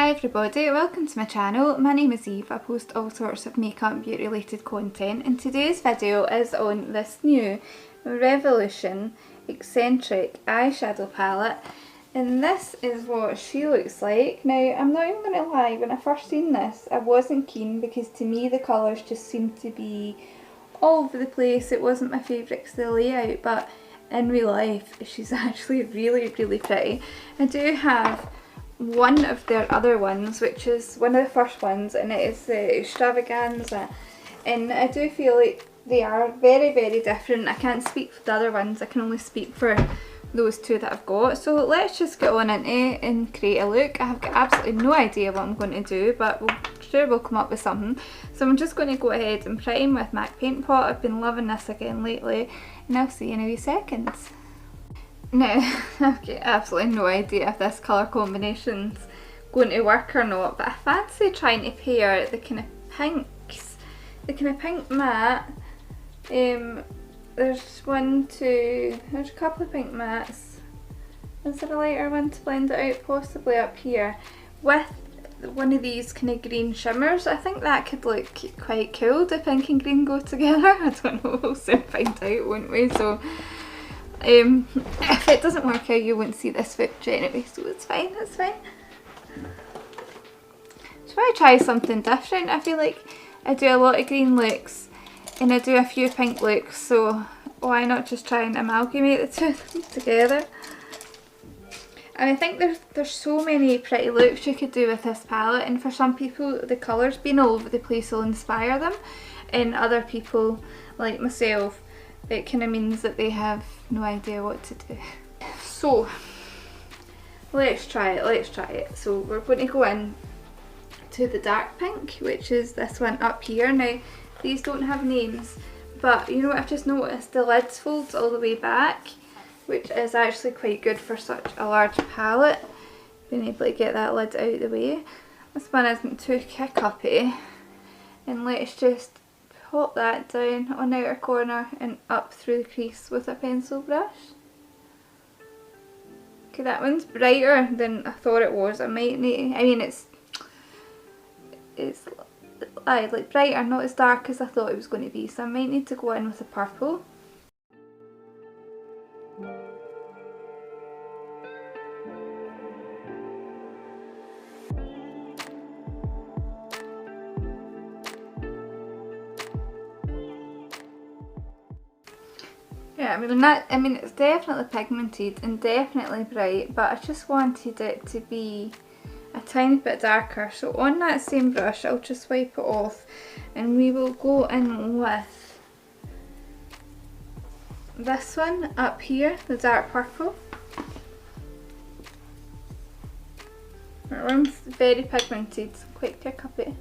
Hi everybody, welcome to my channel. My name is Eve. I post all sorts of makeup and beauty related content, and today's video is on this new Revolution XXccentric eyeshadow palette, and this is what she looks like. Now I'm not even going to lie, when I first seen this I wasn't keen because to me the colours just seemed to be all over the place. It wasn't my favourite because of the layout, but in real life she's actually really pretty. I do have one of their other ones, which is one of the first ones, and it is the Extravaganza, and I do feel like they are very different. I can't speak for the other ones, I can only speak for those two that I've got. So let's just get on into it and create a look. I have got absolutely no idea what I'm going to do, but we'll come up with something. So I'm just going to go ahead and prime with MAC Paint Pot. I've been loving this again lately, and I'll see you in a wee second. Now, I've got absolutely no idea if this colour combination's going to work or not, but I fancy trying to pair the kind of pinks, the kind of pink matte. There's there's a couple of pink mattes. Is there a lighter one to blend it out? Possibly up here, with one of these kind of green shimmers. I think that could look quite cool. Do pink and green go together? I don't know, we'll soon find out, won't we? So if it doesn't work out, you won't see this footage anyway, so it's fine, it's fine. So I try something different. I feel like I do a lot of green looks and I do a few pink looks, so why not just try and amalgamate the two of them together? And I think there's so many pretty looks you could do with this palette, and for some people the colours being all over the place will inspire them, and other people like myself it kind of means that they have no idea what to do. So let's try it. So we're going to go in to the dark pink, which is this one up here. Now these don't have names, but you know what I've just noticed? The lids folds all the way back, which is actually quite good for such a large palette, being able to get that lid out of the way. This one isn't too kick-uppy, and let's just pop that down on the outer corner and up through the crease with a pencil brush. Okay, that one's brighter than I thought it was. I might need, I mean it's like brighter, not as dark as I thought it was going to be, so I might need to go in with a purple. Yeah, I mean it's definitely pigmented and definitely bright, but I just wanted it to be a tiny bit darker. So on that same brush I'll just wipe it off and we will go in with this one up here, the dark purple. That one's very pigmented, quite kick-uppy.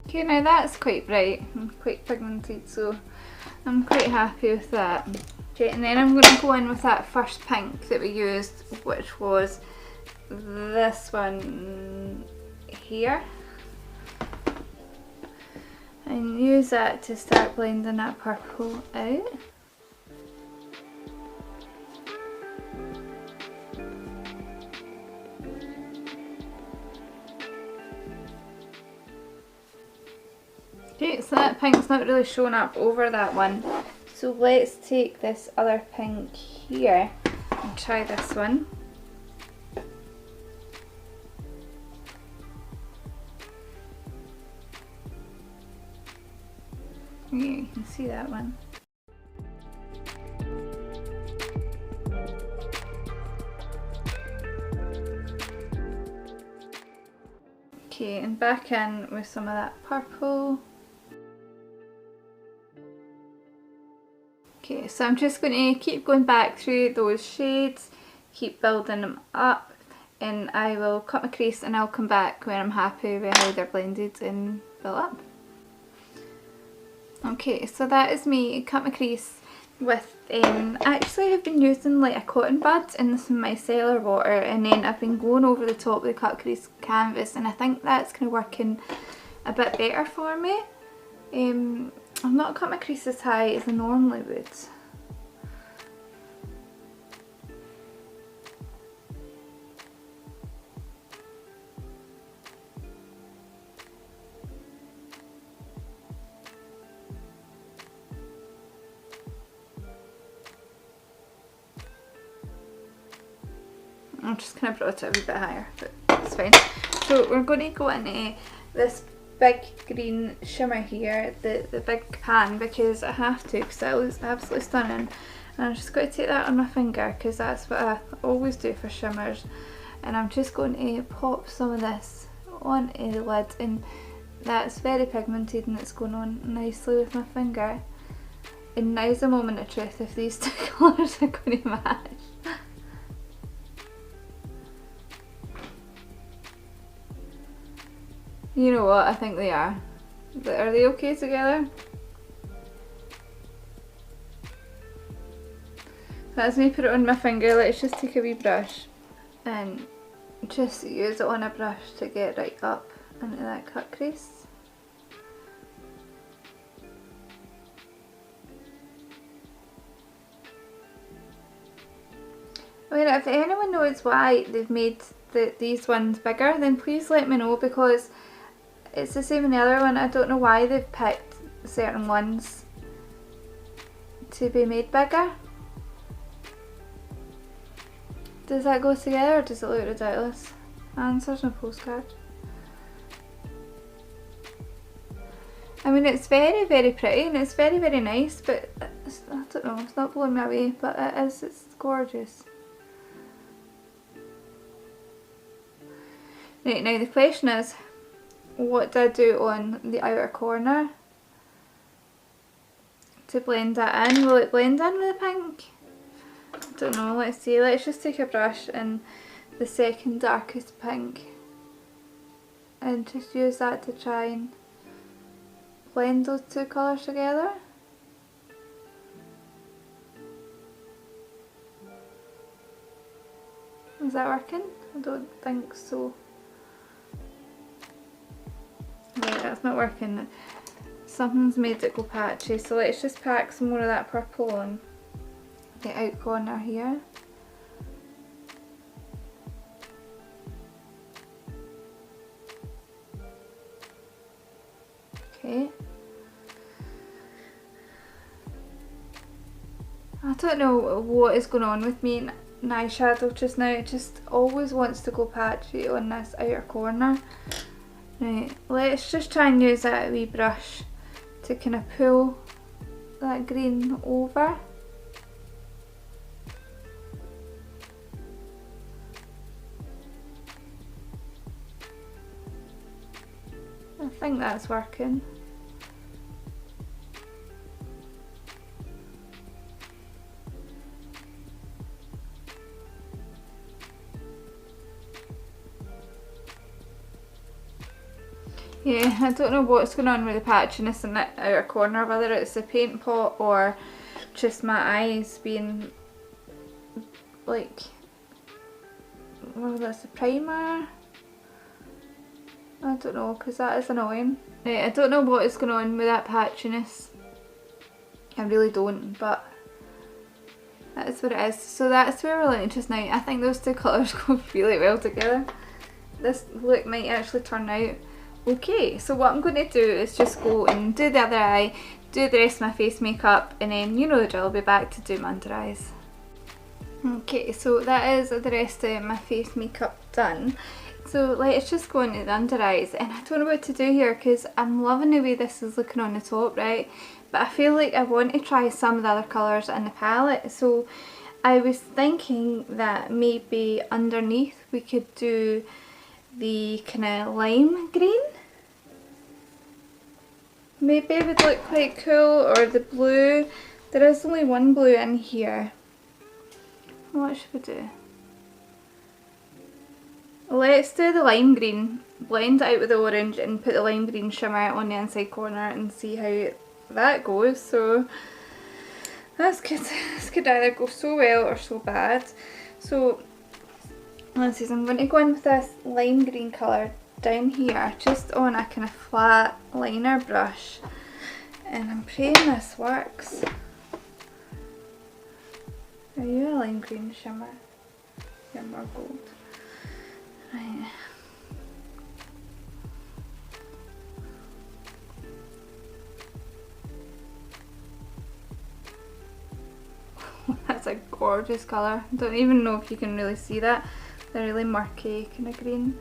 Okay, now that's quite bright and quite pigmented, so I'm quite happy with that. Okay, and then I'm going to go in with that first pink that we used, which was this one here, and use that to start blending that purple out. Okay, so that pink's not really showing up over that one, so let's take this other pink here and try this one. Yeah, you can see that one. Okay, and back in with some of that purple. Okay, so I'm just going to keep going back through those shades, keep building them up, and I will cut my crease and I'll come back when I'm happy with how they're blended and built up. Okay, so that is me, cut my crease. with, actually I've been using like a cotton bud in some micellar water, and then I've been going over the top of the cut crease canvas, and I think that's kind of working a bit better for me. I've not cut my crease as high as I normally would. I'm just kind of brought it a wee bit higher, but it's fine. So we're going to go into this big green shimmer here, the big pan, because I have to, because that looks absolutely stunning. And I'm just going to take that on my finger, because that's what I always do for shimmers. And I'm just going to pop some of this onto the lid, and that's very pigmented and it's going on nicely with my finger. And now's the moment of truth if these two colours are going to match. You know what, I think they are. Are they okay together? That's me put it on my finger. Let's just take a wee brush and just use it on a brush to get right up into that cut crease. I mean, if anyone knows why they've made these ones bigger, then please let me know, because it's the same in the other one. I don't know why they've picked certain ones to be made bigger. Does that go together, or does it look ridiculous? Answers on a postcard. I mean, it's very, very pretty and it's very, very nice, but it's, I don't know, it's not blowing me away, but it is, it's gorgeous. Right, now the question is, what do I do on the outer corner to blend that in? Will it blend in with the pink? I don't know, let's see. Let's just take a brush in the second darkest pink and just use that to try and blend those two colours together. Is that working? I don't think so. Right, that's not working. Something's made it go patchy, so let's just pack some more of that purple on the out corner here. Okay. I don't know what is going on with me in eyeshadow just now. It just always wants to go patchy on this outer corner. Right, let's just try and use that wee brush to kind of pull that green over. I think that's working. Yeah, I don't know what's going on with the patchiness in that outer corner, whether it's the paint pot or just my eyes being like, well, that's the primer. I don't know, because that is annoying. Right, I don't know what is going on with that patchiness. I really don't, but that is what it is. So that's where we're looking just now. I think those two colours go really well together. This look might actually turn out okay. So what I'm going to do is just go and do the other eye, do the rest of my face makeup, and then you know the drill, I'll be back to do my under eyes. Okay, so that is the rest of my face makeup done. So let's just go into the under eyes, and I don't know what to do here because I'm loving the way this is looking on the top, right? But I feel like I want to try some of the other colours in the palette, so I was thinking that maybe underneath we could do the kind of lime green. Maybe it would look quite cool, or the blue. There is only one blue in here. What should we do? Let's do the lime green, blend it out with the orange and put the lime green shimmer on the inside corner and see how that goes. So This could either go so well or so bad. So let's see, so I'm going to go in with this lime green colour down here, just on a kind of flat liner brush, and I'm praying this works. Are you a lime green shimmer? You're more gold. Right. That's a gorgeous colour. I don't even know if you can really see that. They're really murky kind of green.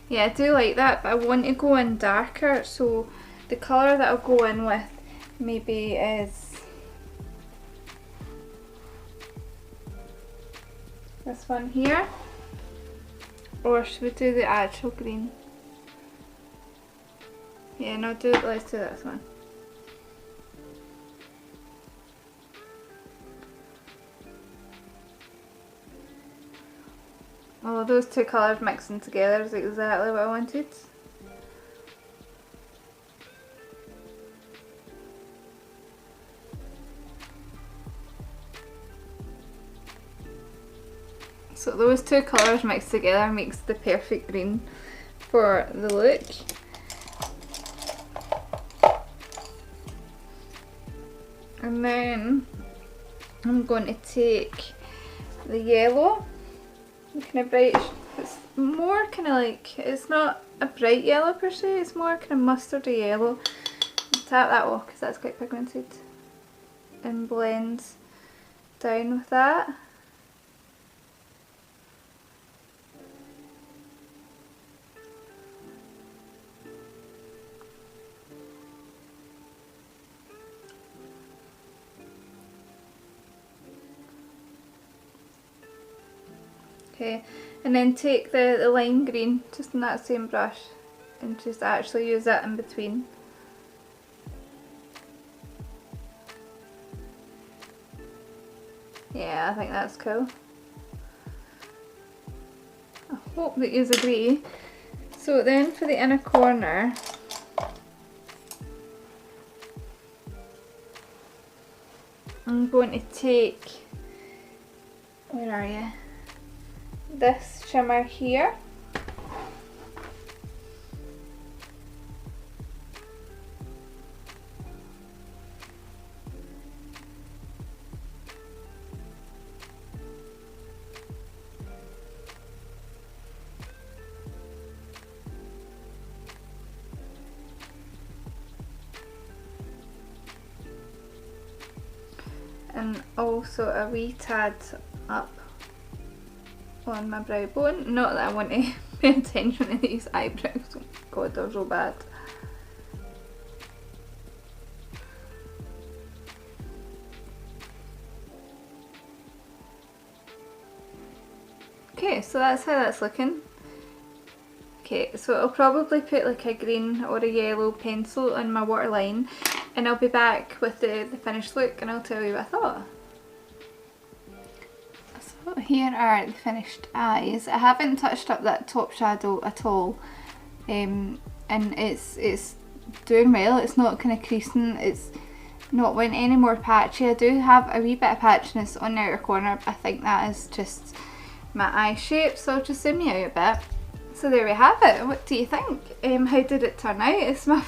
Yeah, I do like that, but I want to go in darker, so the colour that I'll go in with maybe is this one here, or should we do the actual green? Yeah, no, let's do this one. Oh, those two colours mixing together is exactly what I wanted. So those two colours mixed together makes the perfect green for the look. And then I'm going to take the yellow, kind of bright, it's more kind of like, it's not a bright yellow per se, it's more kind of mustardy yellow. Tap that off because that's quite pigmented, and blend down with that. Okay, and then take the lime green, just in that same brush, and just actually use that in between. Yeah, I think that's cool. I hope that you agree. So then for the inner corner, I'm going to take, where are you? This shimmer here. And also a wee tad up on my brow bone. Not that I want to pay attention to these eyebrows. Oh god, they're so bad. Okay, so that's how that's looking. Okay, so I'll probably put like a green or a yellow pencil on my waterline, and I'll be back with the finished look and I'll tell you what I thought. So here are the finished eyes. I haven't touched up that top shadow at all, and it's doing well. It's not kind of creasing, it's not went any more patchy. I do have a wee bit of patchiness on the outer corner, but I think that is just my eye shape, so I'll just zoom you out a bit. So there we have it. What do you think? How did it turn out? It's my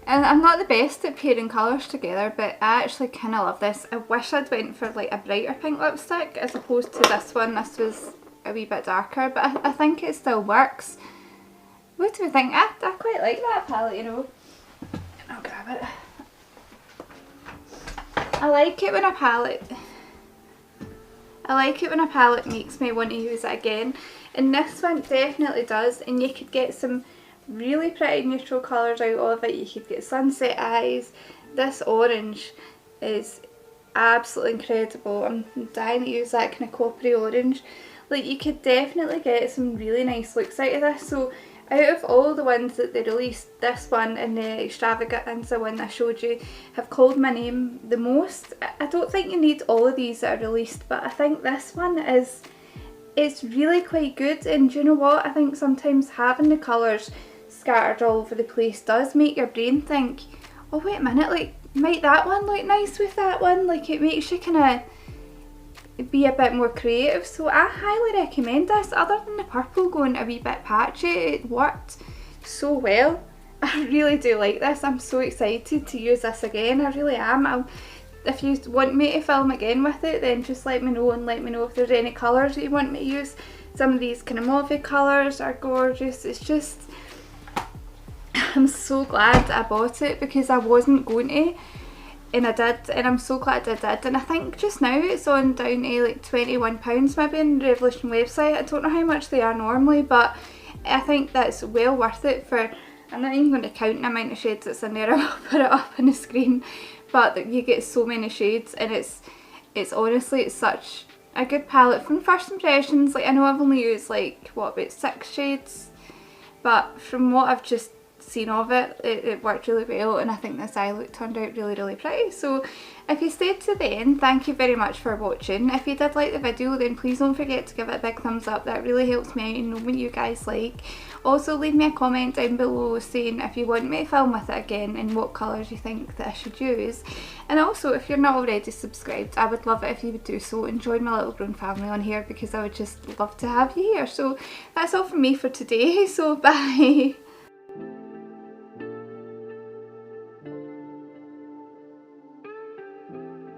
and I'm not the best at pairing colours together, but I actually kind of love this. I wish I'd went for like a brighter pink lipstick as opposed to this one. This was a wee bit darker, but I think it still works. What do we think? I quite like that palette, you know. I'll grab it. I like it when a palette makes me want to use it again, and this one definitely does. And you could get some really pretty neutral colours out of it. You could get sunset eyes. This orange is absolutely incredible. I'm dying to use that kind of coppery orange. Like, you could definitely get some really nice looks out of this. So Out of all the ones that they released, this one and the extravaganza one I showed you have called my name the most. I don't think you need all of these that are released, but I think this one it's really quite good. And do you know what? I think sometimes having the colours scattered all over the place does make your brain think, oh wait a minute, like might that one look nice with that one? Like it makes you kind of be a bit more creative. So I highly recommend this. Other than the purple going a wee bit patchy, it worked so well. I really do like this. I'm so excited to use this again. I really am. If you want me to film again with it, then just let me know, and let me know if there's any colours that you want me to use. Some of these kind of mauve colours are gorgeous. It's just, I'm so glad I bought it because I wasn't going to, and I did, and I'm so glad I did. And I think just now it's on down to like £21 maybe on the Revolution website. I don't know how much they are normally, but I think that's well worth it for, I'm not even going to count the amount of shades that's in there. I'll put it up on the screen, but you get so many shades, and it's honestly, it's such a good palette from first impressions. Like I know I've only used like what, about 6 shades, but from what I've just seen of it, it worked really well, and I think this eye look turned out really, really pretty. So if you stayed to the end, thank you very much for watching. If you did like the video, then please don't forget to give it a big thumbs up. That really helps me out and know what you guys like. Also leave me a comment down below saying if you want me to film with it again and what colours you think that I should use. And also, if you're not already subscribed, I would love it if you would do so and join my little grown family on here, because I would just love to have you here. So that's all from me for today, so bye.